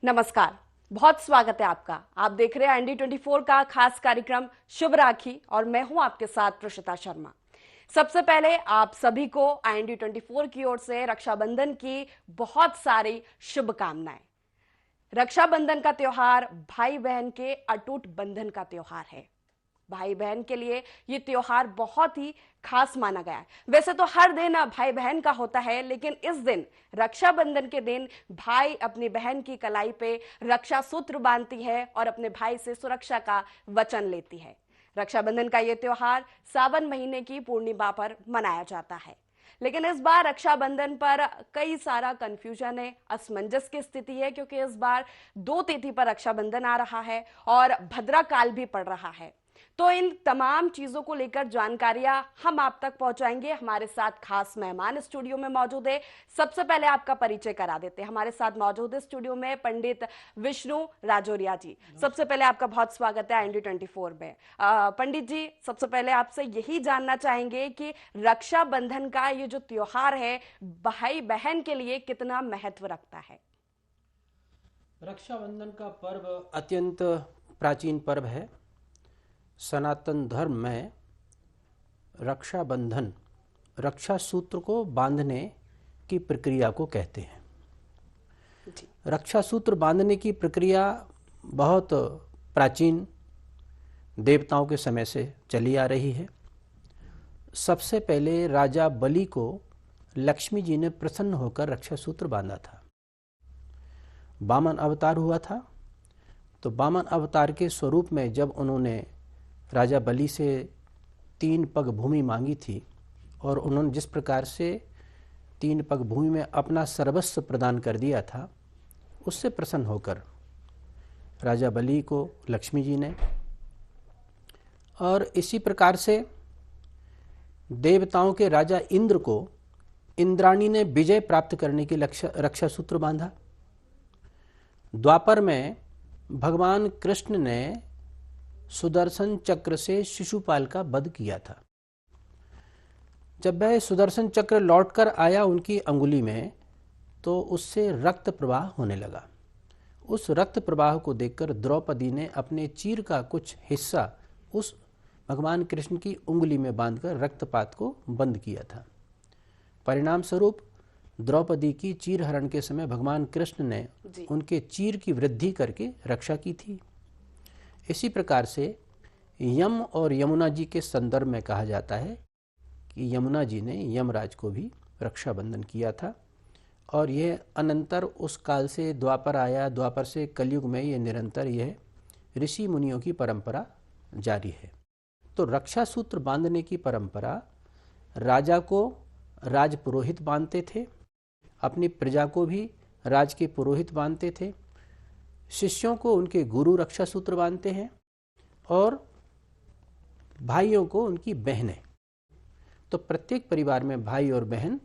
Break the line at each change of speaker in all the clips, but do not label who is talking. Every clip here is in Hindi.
नमस्कार, बहुत स्वागत है आपका। आप देख रहे हैं ND24 का खास कार्यक्रम शुभ राखी और मैं हूं आपके साथ प्रशिता शर्मा। सबसे पहले आप सभी को ND24 की ओर से रक्षाबंधन की बहुत सारी शुभकामनाएं। रक्षाबंधन का त्योहार भाई बहन के अटूट बंधन का त्योहार है। भाई बहन के लिए ये त्योहार बहुत ही खास माना गया है। वैसे तो हर दिन भाई बहन का होता है, लेकिन इस दिन रक्षाबंधन के दिन भाई अपनी बहन की कलाई पे रक्षा सूत्र बांधती है और अपने भाई से सुरक्षा का वचन लेती है। रक्षाबंधन का ये त्योहार सावन महीने की पूर्णिमा पर मनाया जाता है, लेकिन इस बार रक्षाबंधन पर कई सारा कंफ्यूजन है, असमंजस की स्थिति है, क्योंकि इस बार 2 तिथि पर रक्षाबंधन आ रहा है और भद्रा काल भी पड़ रहा है। तो इन तमाम चीजों को लेकर जानकारियां हम आप तक पहुंचाएंगे। हमारे साथ खास मेहमान स्टूडियो में मौजूद है। सबसे पहले आपका परिचय करा देते हैं। हमारे साथ मौजूद है स्टूडियो में पंडित विष्णु राजौरिया जी। सबसे पहले आपका बहुत स्वागत है ND24 में। पंडित जी, सबसे पहले आपसे यही जानना चाहेंगे कि रक्षाबंधन का ये जो त्योहार है भाई बहन के लिए कितना महत्व रखता है।
रक्षाबंधन का पर्व अत्यंत प्राचीन पर्व है। सनातन धर्म में रक्षाबंधन रक्षा सूत्र को बांधने की प्रक्रिया को कहते हैं। रक्षा सूत्र बांधने की प्रक्रिया बहुत प्राचीन देवताओं के समय से चली आ रही है। सबसे पहले राजा बलि को लक्ष्मी जी ने प्रसन्न होकर रक्षा सूत्र बांधा था। वामन अवतार हुआ था, तो वामन अवतार के स्वरूप में जब उन्होंने राजा बलि से 3 पग भूमि मांगी थी और उन्होंने जिस प्रकार से 3 पग भूमि में अपना सर्वस्व प्रदान कर दिया था, उससे प्रसन्न होकर राजा बलि को लक्ष्मी जी ने, और इसी प्रकार से देवताओं के राजा इंद्र को इंद्राणी ने विजय प्राप्त करने की रक्षा सूत्र बांधा। द्वापर में भगवान कृष्ण ने सुदर्शन चक्र से शिशुपाल का वध किया था। जब वह सुदर्शन चक्र लौटकर आया उनकी अंगुली में, तो उससे रक्त प्रवाह होने लगा। उस रक्त प्रवाह को देखकर द्रौपदी ने अपने चीर का कुछ हिस्सा उस भगवान कृष्ण की उंगली में बांधकर रक्तपात को बंद किया था। परिणाम स्वरूप द्रौपदी की चीर हरण के समय भगवान कृष्ण ने उनके चीर की वृद्धि करके रक्षा की थी। इसी प्रकार से यम और यमुना जी के संदर्भ में कहा जाता है कि यमुना जी ने यमराज को भी रक्षाबंधन किया था, और यह अनंतर उस काल से द्वापर आया, द्वापर से कलयुग में ये निरंतर यह ऋषि मुनियों की परंपरा जारी है। तो रक्षा सूत्र बांधने की परंपरा राजा को राज पुरोहित बांधते थे, अपनी प्रजा को भी राज के पुरोहित बांधते थे, शिष्यों को उनके गुरु रक्षा सूत्र बांधते हैं, और भाइयों को उनकी बहनें। तो प्रत्येक परिवार में भाई और बहन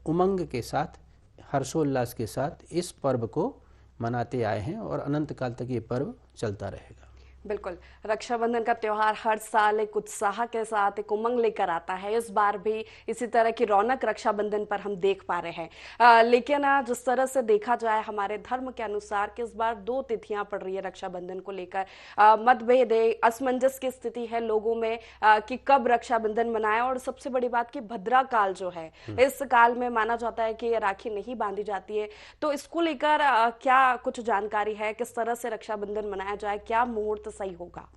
उमंग के साथ, हर्षोल्लास के साथ इस पर्व को मनाते आए हैं और अनंत काल तक ये पर्व चलता रहेगा।
बिल्कुल, रक्षाबंधन का त्योहार हर साल एक उत्साह के साथ एक उमंग लेकर आता है। इस बार भी इसी तरह की रौनक रक्षाबंधन पर हम देख पा रहे हैं। लेकिन जिस तरह से देखा जाए हमारे धर्म के अनुसार कि इस बार 2 तिथियां पड़ रही है रक्षाबंधन को लेकर, मतभेद है, असमंजस की स्थिति है लोगों में कि कब रक्षाबंधन मनाएं। और सबसे बड़ी बात कि भद्रा काल जो है, इस काल में माना जाता है कि राखी नहीं बांधी जाती है। तो इसको लेकर क्या कुछ जानकारी है, किस तरह से रक्षाबंधन मनाया जाए, क्या मुहूर्त सही होगा?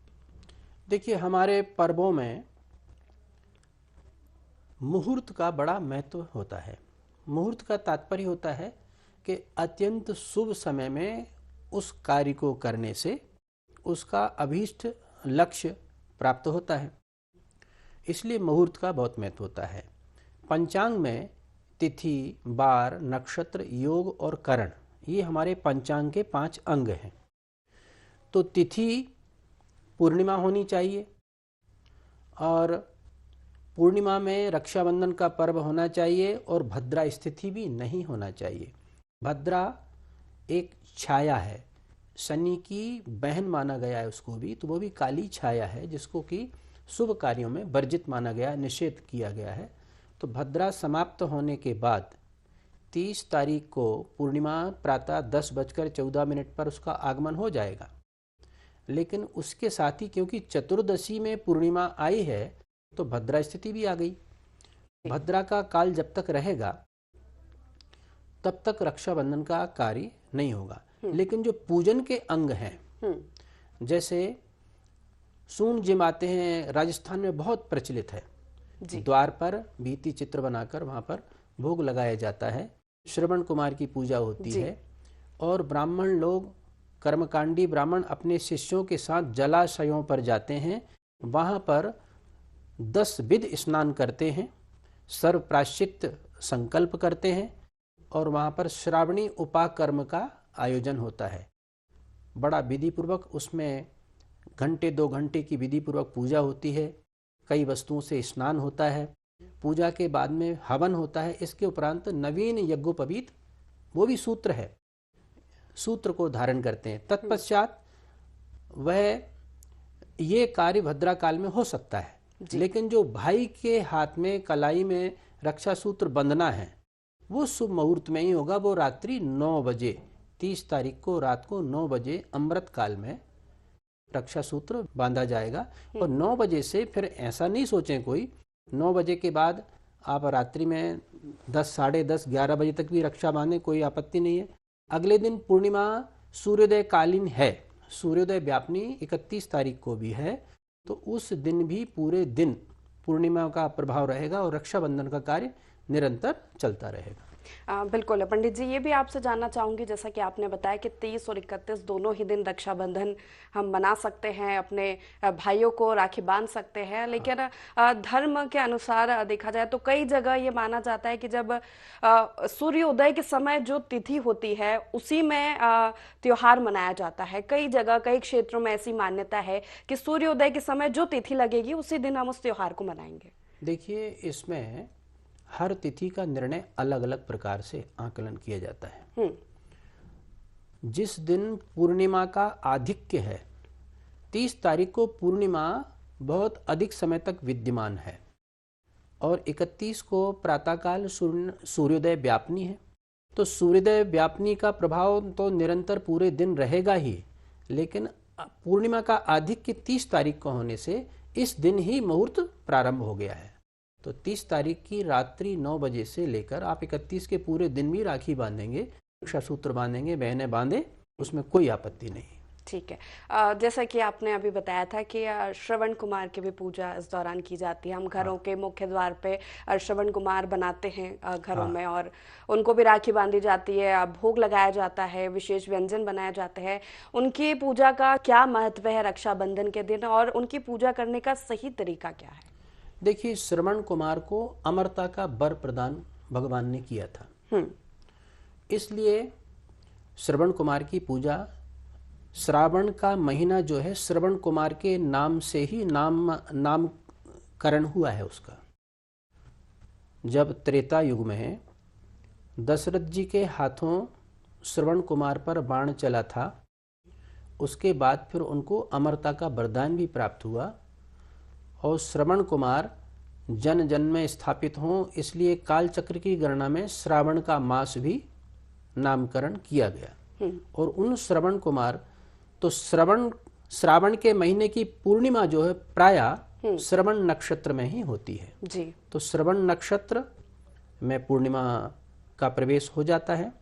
देखिए, हमारे पर्वों में मुहूर्त का बड़ा महत्व होता है। मुहूर्त का तात्पर्य होता है कि अत्यंत शुभ समय में उस कार्य को करने से उसका अभीष्ट लक्ष्य प्राप्त होता है, इसलिए मुहूर्त का बहुत महत्व होता है। पंचांग में तिथि, वार, नक्षत्र, योग और करण, ये हमारे पंचांग के 5 अंग हैं। तो तिथि पूर्णिमा होनी चाहिए, और पूर्णिमा में रक्षाबंधन का पर्व होना चाहिए, और भद्रा स्थिति भी नहीं होना चाहिए। भद्रा एक छाया है, शनि की बहन माना गया है उसको भी, तो वो भी काली छाया है जिसको कि शुभ कार्यों में वर्जित माना गया, निषेध किया गया है। तो भद्रा समाप्त होने के बाद 30 तारीख को पूर्णिमा प्रातः 10:14 पर उसका आगमन हो जाएगा। लेकिन उसके साथ ही क्योंकि चतुर्दशी में पूर्णिमा आई है तो भद्रा स्थिति भी आ गई। भद्रा का काल जब तक रहेगा तब तक रक्षाबंधन का कार्य नहीं होगा। लेकिन जो पूजन के अंग हैं, जैसे सूंड जिमाते हैं, राजस्थान में बहुत प्रचलित है। द्वार पर भित्ति चित्र बनाकर वहां पर भोग लगाया जाता है, श्रवण कुमार की पूजा होती है और ब्राह्मण लोग, कर्मकांडी ब्राह्मण अपने शिष्यों के साथ जलाशयों पर जाते हैं। वहां पर 10 विध स्नान करते हैं, सर्व प्रायश्चित संकल्प करते हैं और वहां पर श्रावणी उपाकर्म का आयोजन होता है। बड़ा विधि पूर्वक उसमें घंटे 2 घंटे की विधि पूर्वक पूजा होती है। कई वस्तुओं से स्नान होता है। पूजा के बाद में हवन होता है। इसके उपरांत नवीन यज्ञोपवीत, वो भी सूत्र है, सूत्र को धारण करते हैं। तत्पश्चात वह ये कार्य भद्रा काल में हो सकता है। लेकिन जो भाई के हाथ में कलाई में रक्षा सूत्र बंधना है वो शुभ मुहूर्त में ही होगा। वो रात्रि 9 बजे 30 तारीख को रात को 9 बजे अमृत काल में रक्षा सूत्र बांधा जाएगा। और 9 बजे से फिर ऐसा नहीं सोचें कोई 9 बजे के बाद आप रात्रि में 10, साढ़े 10, 11 बजे तक भी रक्षा बांधें, कोई आपत्ति नहीं है। अगले दिन पूर्णिमा सूर्योदय कालीन है, सूर्योदय व्यापनी 31 तारीख को भी है, तो उस दिन भी पूरे दिन पूर्णिमा का प्रभाव रहेगा और रक्षाबंधन का कार्य निरंतर चलता रहेगा।
बिल्कुल पंडित जी, ये भी आपसे जानना चाहूंगी, जैसा कि आपने बताया कि 30 और 31 दोनों ही दिन रक्षाबंधन हम मना सकते हैं, अपने भाइयों को राखी बांध सकते हैं। लेकिन धर्म के अनुसार देखा जाए तो कई जगह ये माना जाता है कि जब सूर्योदय के समय जो तिथि होती है उसी में त्योहार मनाया जाता है। कई जगह, कई क्षेत्रों में ऐसी मान्यता है कि सूर्योदय के समय जो तिथि लगेगी उसी दिन हम उस त्योहार को मनाएंगे।
देखिए, इसमें हर तिथि का निर्णय अलग अलग प्रकार से आकलन किया जाता है। जिस दिन पूर्णिमा का आधिक्य है, 30 तारीख को पूर्णिमा बहुत अधिक समय तक विद्यमान है और 31 को प्रातःकाल सूर्योदय व्यापनी है। तो सूर्योदय व्यापनी का प्रभाव तो निरंतर पूरे दिन रहेगा ही, लेकिन पूर्णिमा का आधिक्य 30 तारीख को होने से इस दिन ही मुहूर्त प्रारंभ हो गया है। तो 30 तारीख की रात्रि 9 बजे से लेकर आप 31 के पूरे दिन भी राखी बांधेंगे, रक्षा सूत्र बांधेंगे, बहनें बांधे, उसमें कोई आपत्ति नहीं।
ठीक है। जैसा कि आपने अभी बताया था कि श्रवण कुमार की भी पूजा इस दौरान की जाती है। हम घरों के मुख्य द्वार पे श्रवण कुमार बनाते हैं घरों में और उनको भी राखी बांधी जाती है, भोग लगाया जाता है, विशेष व्यंजन बनाए जाते हैं। उनकी पूजा का क्या महत्व है रक्षाबंधन के दिन और उनकी पूजा करने का सही तरीका क्या है?
देखिए, श्रवण कुमार को अमरता का वर प्रदान भगवान ने किया था, इसलिए श्रवण कुमार की पूजा, श्रावण का महीना जो है श्रवण कुमार के नाम से ही नामकरण हुआ है उसका। जब त्रेता युग में दशरथ जी के हाथों श्रवण कुमार पर बाण चला था, उसके बाद फिर उनको अमरता का वरदान भी प्राप्त हुआ और श्रवण कुमार जन जन में स्थापित हों, इसलिए कालचक्र की गणना में श्रावण का मास भी नामकरण किया गया। और उन श्रवण कुमार, तो श्रावण के महीने की पूर्णिमा जो है प्रायः श्रवण नक्षत्र में ही होती है जी। तो श्रवण नक्षत्र में पूर्णिमा का प्रवेश हो जाता है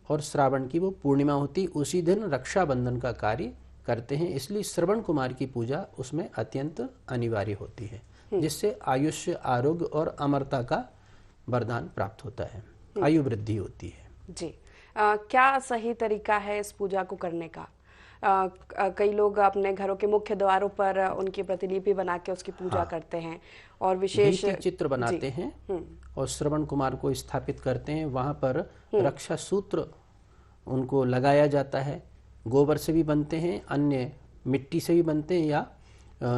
और श्रावण की वो पूर्णिमा होती, उसी दिन रक्षाबंधन का कार्य करते हैं। इसलिए श्रवण कुमार की पूजा उसमें अत्यंत अनिवार्य होती है, जिससे आयुष्य, आरोग्य और अमरता का वरदान प्राप्त होता है, आयु वृद्धि होती है
जी। क्या सही तरीका है इस पूजा को करने का? कई लोग अपने घरों के मुख्य द्वारों पर उनकी प्रतिलिपि बना के उसकी पूजा करते हैं और विशेष
चित्र बनाते हैं और श्रवण कुमार को स्थापित करते हैं। वहां पर रक्षा सूत्र उनको लगाया जाता है। गोबर से भी बनते हैं, अन्य मिट्टी से भी बनते हैं, या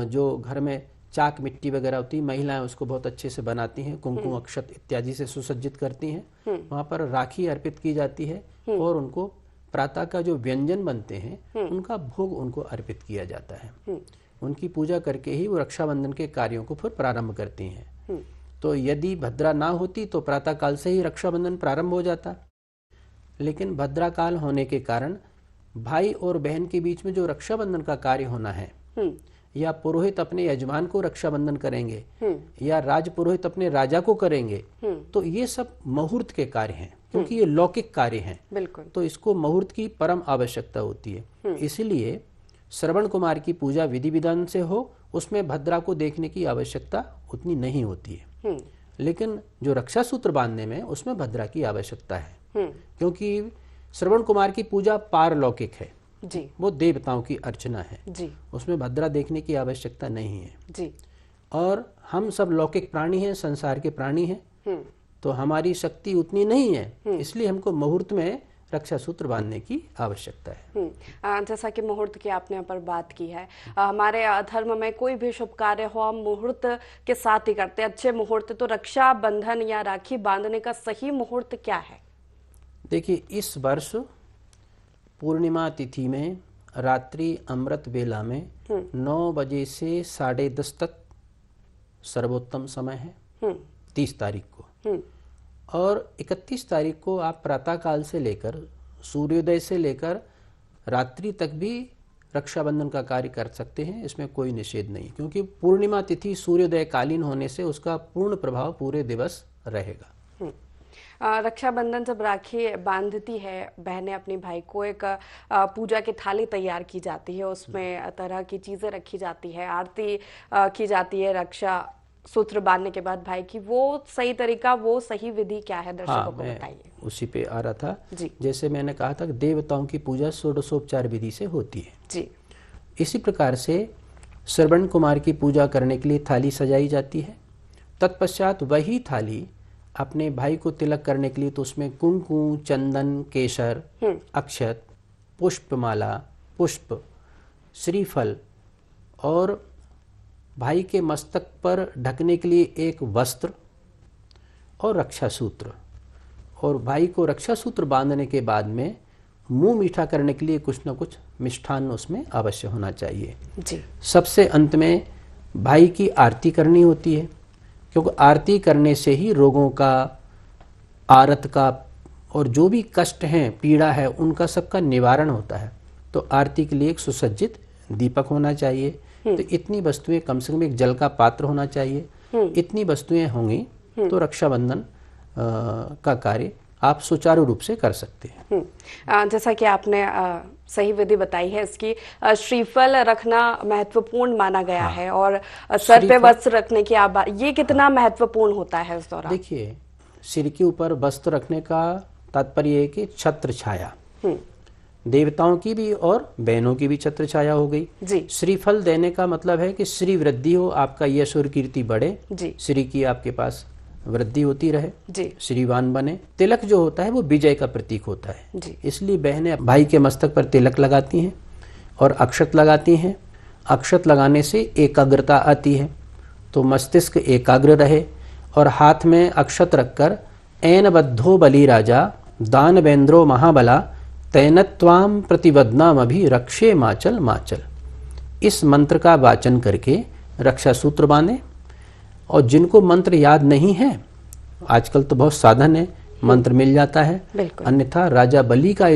जो घर में चाक मिट्टी वगैरह होती है, महिलाएं उसको बहुत अच्छे से बनाती हैं, कुमकुम अक्षत इत्यादि से सुसज्जित करती हैं। वहां पर राखी अर्पित की जाती है और उनको प्रातः का जो व्यंजन बनते हैं उनका भोग उनको अर्पित किया जाता है। उनकी पूजा करके ही वो रक्षाबंधन के कार्यों को फिर प्रारंभ करती हैं। तो यदि भद्रा ना होती तो प्रातःकाल से ही रक्षाबंधन प्रारंभ हो जाता, लेकिन भद्रा काल होने के कारण भाई और बहन के बीच में जो रक्षाबंधन का कार्य होना है, या पुरोहित अपने यजमान को रक्षाबंधन करेंगे या राज पुरोहित अपने राजा को करेंगे, तो ये सब मुहूर्त के कार्य हैं, क्योंकि ये लौकिक कार्य हैं।
बिल्कुल।
तो इसको मुहूर्त की परम आवश्यकता होती है। इसलिए श्रवण कुमार की पूजा विधि विधान से हो, उसमें भद्रा को देखने की आवश्यकता उतनी नहीं होती है। लेकिन जो रक्षा सूत्र बांधने में, उसमें भद्रा की आवश्यकता है, क्योंकि श्रवण कुमार की पूजा पारलौकिक है
जी,
वो देवताओं की अर्चना है
जी,
उसमें भद्रा देखने की आवश्यकता नहीं है
जी।
और हम सब लौकिक प्राणी हैं, संसार के प्राणी हैं, तो हमारी शक्ति उतनी नहीं है, इसलिए हमको मुहूर्त में रक्षा सूत्र बांधने की आवश्यकता है।
जैसा कि मुहूर्त की आपने यहाँ पर बात की है, हमारे धर्म में कोई भी शुभ कार्य हो हम मुहूर्त के साथ ही करते हैं, अच्छे मुहूर्त। तो रक्षा बंधन या राखी बांधने का सही मुहूर्त क्या है?
देखिए, इस वर्ष पूर्णिमा तिथि में रात्रि अमृत वेला में 9 बजे से 10:30 तक सर्वोत्तम समय है 30 तारीख को, और 31 तारीख को आप प्रातःकाल से लेकर सूर्योदय से लेकर रात्रि तक भी रक्षाबंधन का कार्य कर सकते हैं, इसमें कोई निषेध नहीं, क्योंकि पूर्णिमा तिथि सूर्योदय कालीन होने से उसका पूर्ण प्रभाव पूरे दिवस रहेगा।
रक्षाबंधन जब राखी बांधती है बहनें अपनी भाई को, एक पूजा की थाली तैयार की जाती है, उसमें तरह की चीजें रखी जाती है, आरती की जाती है रक्षा सूत्र बांधने के बाद भाई की। वो सही तरीका, वो सही विधि क्या है, दर्शकों को बताइए।
उसी पे आ रहा था
जी।
जैसे मैंने कहा था, देवताओं की पूजा षोडशोपचार विधि से होती है
जी।
इसी प्रकार से श्रवण कुमार की पूजा करने के लिए थाली सजाई जाती है। तत्पश्चात वही थाली अपने भाई को तिलक करने के लिए, तो उसमें कुंकुम, चंदन, केसर, अक्षत, पुष्पमाला, पुष्प, श्रीफल और भाई के मस्तक पर ढकने के लिए एक वस्त्र और रक्षा सूत्र, और भाई को रक्षा सूत्र बांधने के बाद में मुंह मीठा करने के लिए कुछ न कुछ मिष्ठान्न उसमें अवश्य होना चाहिए
जी।
सबसे अंत में भाई की आरती करनी होती है, क्योंकि आरती करने से ही रोगों का, आरत का और जो भी कष्ट हैं, पीड़ा है, उनका सबका निवारण होता है। तो आरती के लिए एक सुसज्जित दीपक होना चाहिए, तो इतनी वस्तुएं, कम से कम एक जल का पात्र होना चाहिए, इतनी वस्तुएं होंगी तो रक्षाबंधन का कार्य आप सुचारू रूप से कर सकते हैं।
जैसा कि आपने सही विधि बताई है इसकी, श्रीफल रखना महत्वपूर्ण माना गया है, और सर पे वस्त्र रखने की आप, ये कितना महत्वपूर्ण होता है इस दौरान?
देखिए, सिर के ऊपर वस्त्र रखने का तात्पर्य है कि छत्र छाया, देवताओं की भी और बहनों की भी छत्र छाया हो गई
जी।
श्रीफल देने का मतलब है कि श्री वृद्धि हो, आपका यश और कीर्ति बढ़े
जी।
श्री की आपके पास वृद्धि होती रहे
जी।
श्रीवान बने। तिलक जो होता है वो विजय का प्रतीक होता है
जी।
इसलिए बहनें भाई के मस्तक पर तिलक लगाती हैं और अक्षत लगाती हैं। अक्षत लगाने से एकाग्रता आती है, तो मस्तिष्क एकाग्र रहे, और हाथ में अक्षत रखकर ऐन बद्धो बलि राजा दान बेन्द्रो महाबला तैनत्वाम प्रतिवदनाम अभी रक्षे माचल माचल, इस मंत्र का वाचन करके रक्षा सूत्र बांधे। और जिनको मंत्र याद नहीं है, आजकल तो बहुत साधन है, मंत्र मिल जाता है, अन्यथा राजा बलि का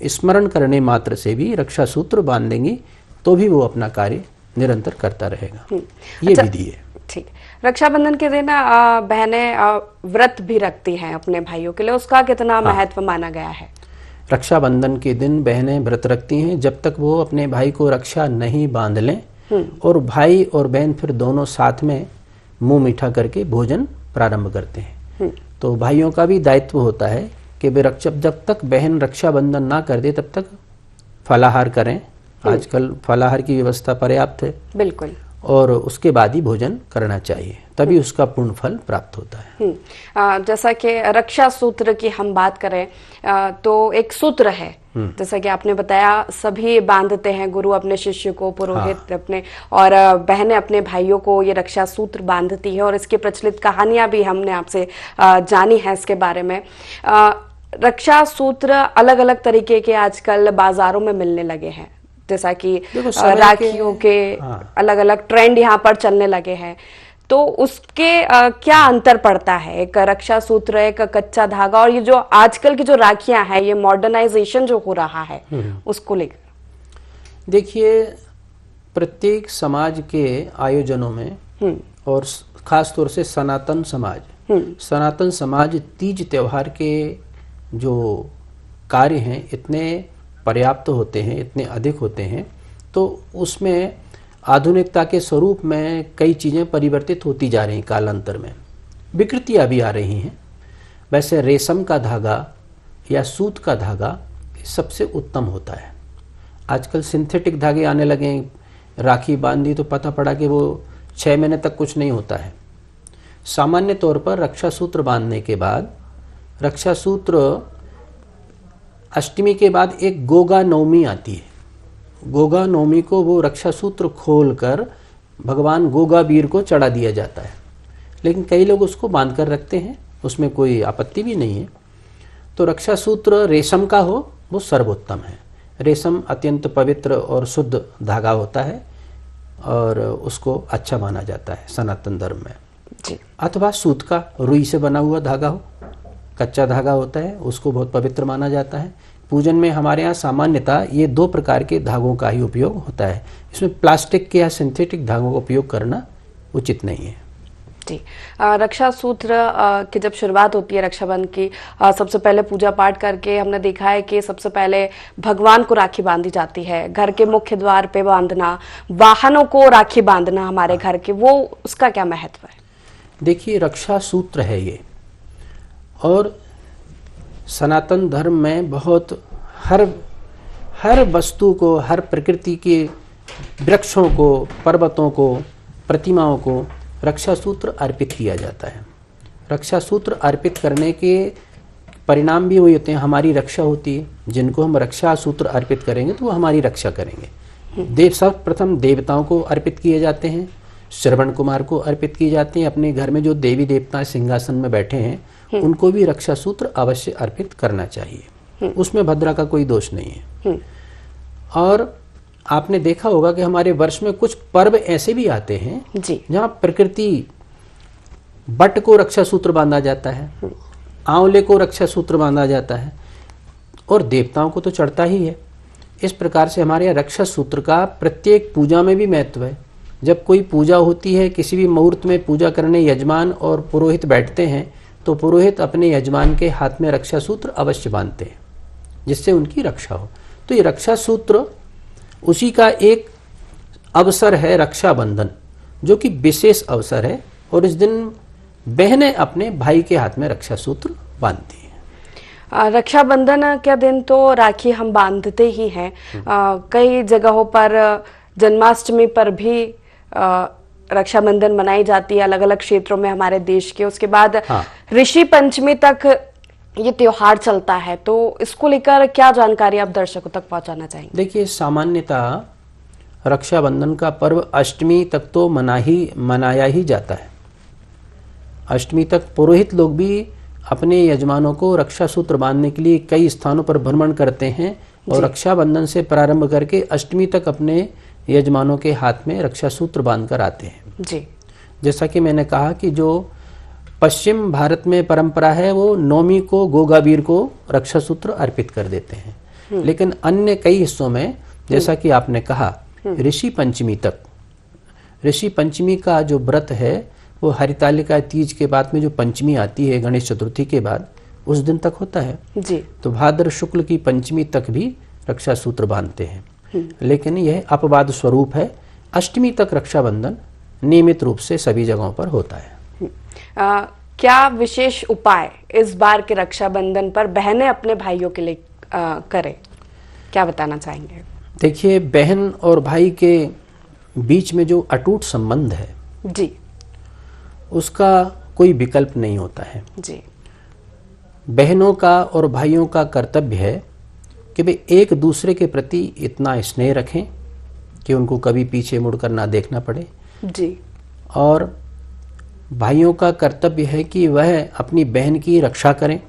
स्मरण करने मात्र से भी रक्षा सूत्र बांध देंगी, तो भी वो अपना कार्य निरंतर करता रहेगा। ये विधि है।
ठीक। रक्षाबंधन के दिन बहनें व्रत भी रखती हैं अपने भाइयों के लिए, उसका कितना महत्व माना गया है?
रक्षाबंधन के दिन बहनें व्रत रखती हैं जब तक वो अपने भाई को रक्षा नहीं बांध लें, और भाई और बहन फिर दोनों साथ में मुंह मीठा करके भोजन प्रारंभ करते हैं। तो भाइयों का भी दायित्व होता है कि वे जब तक बहन रक्षाबंधन ना कर दे तब तक फलाहार करें। आजकल फलाहार की व्यवस्था पर्याप्त है, बिल्कुल, और उसके बाद ही भोजन करना चाहिए, तभी उसका पूर्ण फल प्राप्त होता है।
जैसा कि रक्षा सूत्र की हम बात करें तो एक सूत्र है, जैसा कि आपने बताया, सभी बांधते हैं, गुरु अपने शिष्य को, पुरोहित अपने, और बहनें अपने भाइयों को ये रक्षा सूत्र बांधती है, और इसकी प्रचलित कहानियां भी हमने आपसे जानी है इसके बारे में। रक्षा सूत्र अलग अलग तरीके के आजकल बाजारों में मिलने लगे हैं, जैसा कि राखियों के अलग अलग ट्रेंड यहाँ पर चलने लगे हैं। तो उसके क्या अंतर पड़ता है, एक रक्षा सूत्र, एक कच्चा धागा, और ये जो आजकल की जो राखियां हैं, ये मॉडर्नाइजेशन जो हो रहा है उसको लेकर?
देखिए, प्रत्येक समाज के आयोजनों में और खास तौर से सनातन समाज तीज त्योहार के जो कार्य हैं इतने पर्याप्त होते हैं, इतने अधिक होते हैं, तो उसमें आधुनिकता के स्वरूप में कई चीज़ें परिवर्तित होती जा रही, कालांतर में विकृतियाँ भी आ रही हैं। वैसे रेशम का धागा या सूत का धागा सबसे उत्तम होता है। आजकल सिंथेटिक धागे आने लगे हैं, राखी बांधी तो पता पड़ा कि वो 6 महीने तक कुछ नहीं होता है। सामान्य तौर पर रक्षा सूत्र बांधने के बाद, रक्षा सूत्र अष्टमी के बाद एक गोगा नवमी आती है। गोगा नवमी को वो रक्षा सूत्र खोलकर भगवान गोगा वीर को चढ़ा दिया जाता है, लेकिन कई लोग उसको बांध कर रखते हैं, उसमें कोई आपत्ति भी नहीं है। तो रक्षा सूत्र रेशम का हो वो सर्वोत्तम है। रेशम अत्यंत पवित्र और शुद्ध धागा होता है और उसको अच्छा माना जाता है सनातन धर्म में जी। अथवा सूत का, रुई से बना हुआ धागा हो, कच्चा धागा होता है, उसको बहुत पवित्र माना जाता है। पूजन में हमारे यहाँ सामान्यतः ये 2 प्रकार के धागों का ही उपयोग होता है। इसमें प्लास्टिक के या सिंथेटिक धागों का उपयोग करना उचित नहीं है
जी। रक्षा सूत्र की जब शुरुआत होती है रक्षाबंधन की, सबसे पहले पूजा पाठ करके हमने देखा है कि सबसे पहले भगवान को राखी बांधी जाती है, घर के मुख्य द्वार पे बांधना, वाहनों को राखी बांधना हमारे घर के, वो उसका क्या महत्व है?
देखिए, रक्षा सूत्र है ये, और सनातन धर्म में बहुत हर वस्तु को, हर प्रकृति के वृक्षों को, पर्वतों को, प्रतिमाओं को रक्षा सूत्र अर्पित किया जाता है। रक्षा सूत्र अर्पित करने के परिणाम भी वही होते हैं, हमारी रक्षा होती है। जिनको हम रक्षा सूत्र अर्पित करेंगे तो वो हमारी रक्षा करेंगे। सर्वप्रथम देवताओं को अर्पित किए जाते हैं, श्रवण कुमार को अर्पित किए जाते हैं। अपने घर में जो देवी देवता सिंहासन में बैठे हैं उनको भी रक्षा सूत्र अवश्य अर्पित करना चाहिए, उसमें भद्रा का कोई दोष नहीं है। और आपने देखा होगा कि हमारे वर्ष में कुछ पर्व ऐसे भी आते हैं जहाँ प्रकृति, बट को रक्षा सूत्र बांधा जाता है, आंवले को रक्षा सूत्र बांधा जाता है, और देवताओं को तो चढ़ता ही है। इस प्रकार से हमारे यहाँ रक्षा सूत्र का प्रत्येक पूजा में भी महत्व है। जब कोई पूजा होती है, किसी भी मुहूर्त में पूजा करने यजमान और पुरोहित बैठते हैं, तो पुरोहित अपने यजमान के हाथ में रक्षा सूत्र अवश्य बांधते हैं जिससे उनकी रक्षा हो। तो ये रक्षा सूत्र उसी का एक अवसर है, रक्षाबंधन, जो कि विशेष अवसर है, और इस दिन बहनें अपने भाई के हाथ में रक्षा सूत्र बांधती हैं।
रक्षाबंधन के दिन तो राखी हम बांधते ही हैं, कई जगहों पर जन्माष्टमी पर भी रक्षाबंधन मनाई जाती है अलग अलग क्षेत्रों में हमारे देश के। उसके बाद ऋषि पंचमी तक ये त्योहार चलता है, तो इसको लेकर क्या जानकारी आप दर्शकों तक पहुंचाना चाहेंगे?
देखिए, सामान्यतः रक्षाबंधन का पर्व अष्टमी तक तो मनाया ही जाता है। अष्टमी तक पुरोहित लोग भी अपने यजमानों को रक्षा सूत्र बांधने के लिए कई स्थानों पर भ्रमण करते हैं, और रक्षाबंधन से प्रारंभ करके अष्टमी तक अपने यजमानों के हाथ में रक्षा सूत्र बांधकर आते हैं
जी।
जैसा कि मैंने कहा कि जो पश्चिम भारत में परंपरा है, वो नवमी को गोगावीर को रक्षा सूत्र अर्पित कर देते हैं, लेकिन अन्य कई हिस्सों में, जैसा कि आपने कहा, ऋषि पंचमी तक, ऋषि पंचमी का जो व्रत है वो हरितालिका तीज के बाद में जो पंचमी आती है गणेश चतुर्थी के बाद, उस दिन तक होता है
जी।
तो भाद्र शुक्ल की पंचमी तक भी रक्षा सूत्र बांधते हैं, लेकिन यह अपवाद स्वरूप है। अष्टमी तक रक्षाबंधन नियमित रूप से सभी जगहों पर होता है।
क्या विशेष उपाय इस बार के रक्षाबंधन पर बहनें अपने भाइयों के लिए करें, क्या बताना चाहेंगे?
देखिए, बहन और भाई के बीच में जो अटूट संबंध है
जी,
उसका कोई विकल्प नहीं होता है
जी।
बहनों का और भाइयों का कर्तव्य है कि वे एक दूसरे के प्रति इतना स्नेह रखें कि उनको कभी पीछे मुड़कर ना देखना पड़े
जी।
और भाइयों का कर्तव्य है कि वह अपनी बहन की रक्षा करें।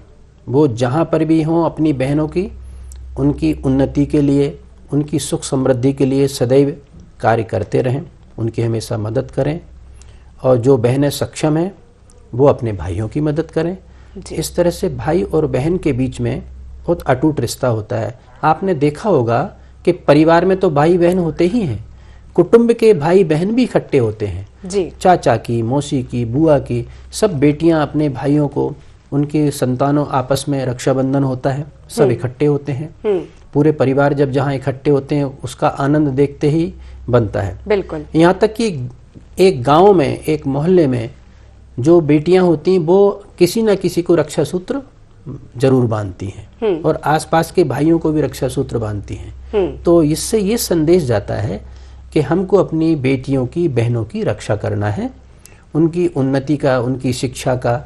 वो जहाँ पर भी हों, अपनी बहनों की, उनकी उन्नति के लिए, उनकी सुख समृद्धि के लिए सदैव कार्य करते रहें, उनकी हमेशा मदद करें। और जो बहनें सक्षम हैं वो अपने भाइयों की मदद करें। इस तरह से भाई और बहन के बीच में बहुत अटूट रिश्ता होता है। आपने देखा होगा कि परिवार में तो भाई बहन होते ही हैं, कुटुंब के भाई बहन भी इकट्ठे होते हैं
जी।
चाचा की, मौसी की, बुआ की, सब बेटियां अपने भाइयों को, उनके संतानों आपस में रक्षाबंधन होता है, सब इकट्ठे होते हैं। पूरे परिवार जब जहाँ इकट्ठे होते हैं उसका आनंद देखते ही बनता है।
बिल्कुल।
यहाँ तक कि एक गांव में, एक मोहल्ले में जो बेटियां होती हैं वो किसी न किसी को रक्षा सूत्र जरूर बांधती हैं और आसपास के भाइयों को भी रक्षा सूत्र बांधती हैं। तो इससे ये संदेश जाता है कि हमको अपनी बेटियों की, बहनों की रक्षा करना है, उनकी उन्नति का, उनकी शिक्षा का,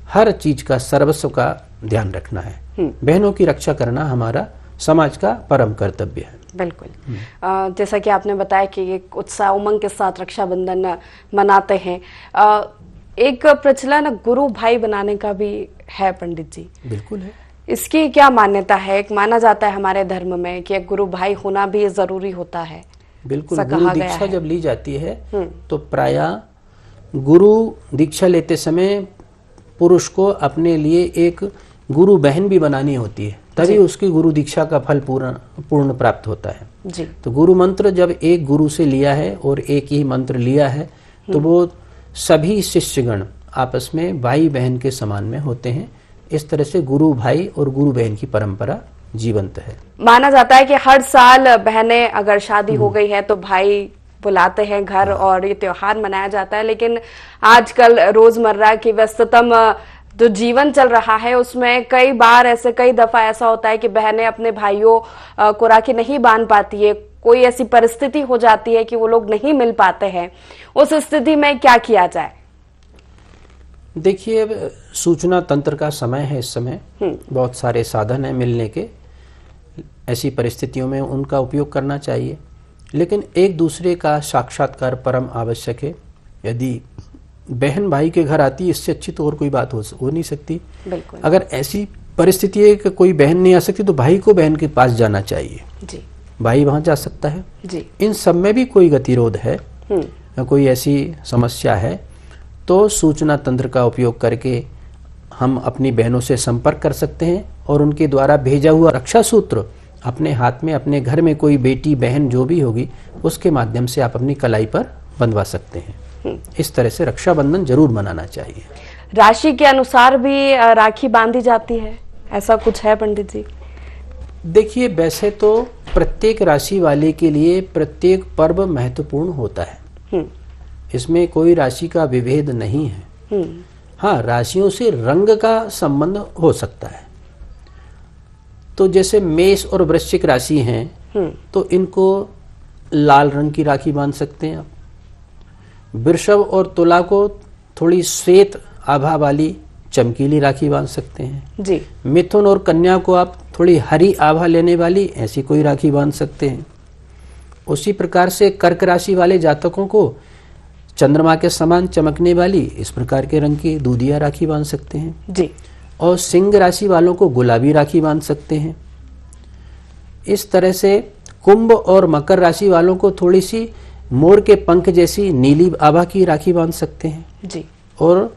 हर चीज का, सर्वस्व का ध्यान रखना है। बहनों की रक्षा करना हमारा समाज का परम कर्तव्य है।
बिल्कुल। जैसा कि आपने बताया कि एक उत्साह उमंग के साथ रक्षाबंधन मनाते हैं। एक प्रचलन गुरु भाई बनाने का भी है पंडित जी।
बिल्कुल है।
इसकी क्या मान्यता है? एक माना जाता है हमारे धर्म में कि एक गुरु भाई होना भी जरूरी होता है।
बिल्कुल। गुरु दीक्षा जब ली जाती है तो प्रायः गुरु दीक्षा लेते समय पुरुष को अपने लिए एक गुरु बहन भी बनानी होती है, तभी उसकी गुरु दीक्षा का फल पूर्ण प्राप्त होता है
जी।
तो गुरु मंत्र जब एक गुरु से लिया है और एक ही मंत्र लिया है तो वो सभी शिष्यगण आपस में भाई बहन के समान में होते हैं। इस तरह से गुरु भाई और गुरु बहन की परंपरा जीवंत है।
माना जाता है कि हर साल बहनें अगर शादी हो गई है तो भाई बुलाते हैं घर और ये त्योहार मनाया जाता है, लेकिन आजकल रोजमर्रा की व्यस्ततम जो जीवन चल रहा है उसमें कई बार कई दफा ऐसा होता है कि बहनें अपने भाइयों को राखी नहीं बांध पाती है। कोई ऐसी परिस्थिति हो जाती है कि वो लोग नहीं मिल पाते हैं। उस स्थिति में क्या किया जाए?
देखिए, सूचना तंत्र का समय है इस समय, बहुत सारे साधन हैं मिलने के। ऐसी परिस्थितियों में उनका उपयोग करना चाहिए, लेकिन एक दूसरे का साक्षात्कार परम आवश्यक है। यदि बहन भाई के घर आती है, इससे अच्छी तो और कोई बात हो नहीं सकती।
बिल्कुल।
अगर ऐसी परिस्थिति है कि कोई बहन नहीं आ सकती तो भाई को बहन के पास जाना चाहिए
जी।
भाई वहां जा सकता है
जी।
इन सब में भी कोई गतिरोध है या कोई ऐसी समस्या है तो सूचना तंत्र का उपयोग करके हम अपनी बहनों से संपर्क कर सकते हैं और उनके द्वारा भेजा हुआ रक्षा सूत्र अपने हाथ में, अपने घर में कोई बेटी बहन जो भी होगी उसके माध्यम से आप अपनी कलाई पर बंधवा सकते हैं। इस तरह से रक्षाबंधन जरूर मनाना चाहिए।
राशि के अनुसार भी राखी बांधी जाती है, ऐसा कुछ है पंडित जी?
देखिए, वैसे तो प्रत्येक राशि वाले के लिए प्रत्येक पर्व महत्वपूर्ण होता है, इसमें कोई राशि का विभेद नहीं है। हाँ, राशियों से रंग का संबंध हो सकता है। तो जैसे मेष और वृश्चिक राशि हैं तो इनको लाल रंग की राखी बांध सकते हैं आप। वृषभ और तुला को थोड़ी श्वेत आभा वाली चमकीली राखी बांध सकते हैं
जी।
मिथुन और कन्या को आप थोड़ी हरी आभा लेने वाली ऐसी कोई राखी बांध सकते हैं। उसी प्रकार से कर्क राशि वाले जातकों को चंद्रमा के समान चमकने वाली इस प्रकार के रंग की दूधिया राखी बांध सकते हैं
जी।
और सिंह राशि वालों को गुलाबी राखी बांध सकते हैं। इस तरह से कुंभ और मकर राशि वालों को थोड़ी सी मोर के पंख जैसी नीली आभा की राखी बांध सकते हैं
जी।
और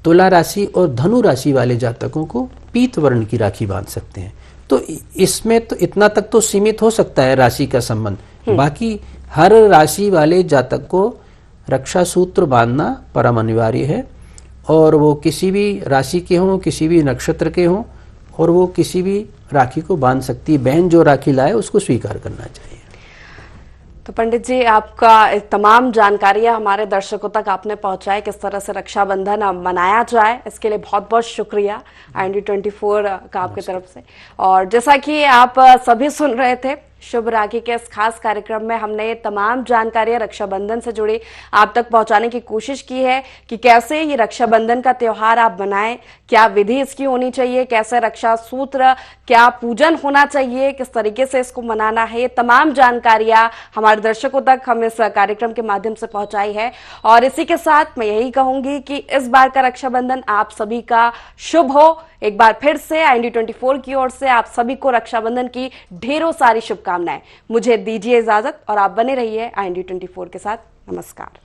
तुला राशि और धनु राशि वाले जातकों को पीत वर्ण की राखी बांध सकते हैं। तो इसमें तो इतना तक तो सीमित हो सकता है राशि का संबंध। बाकी हर राशि वाले जातक को रक्षा सूत्र बांधना परम अनिवार्य है और वो किसी भी राशि के हों, किसी भी नक्षत्र के हों और वो किसी भी राखी को बांध सकती है। बहन जो राखी लाए उसको स्वीकार करना चाहिए।
तो पंडित जी, आपका तमाम जानकारियां हमारे दर्शकों तक आपने पहुंचाए, किस तरह से रक्षाबंधन मनाया जाए, इसके लिए बहुत बहुत शुक्रिया IND24 का आपकी तरफ से। और जैसा कि आप सभी सुन रहे थे, शुभ राखी के इस खास कार्यक्रम में हमने तमाम जानकारियां रक्षाबंधन से जुड़ी आप तक पहुंचाने की कोशिश की है कि कैसे ये रक्षाबंधन का त्योहार आप बनाएं, क्या विधि इसकी होनी चाहिए, कैसे रक्षा सूत्र, क्या पूजन होना चाहिए, किस तरीके से इसको मनाना है। ये तमाम जानकारियां हमारे दर्शकों तक हम इस कार्यक्रम के माध्यम से पहुंचाई है। और इसी के साथ मैं यही कहूंगी कि इस बार का रक्षाबंधन आप सभी का शुभ हो। एक बार फिर से IND24 की ओर से आप सभी को रक्षाबंधन की ढेरों सारी शुभकामनाएं। मुझे दीजिए इजाजत और आप बने रहिए IND24 के साथ। नमस्कार।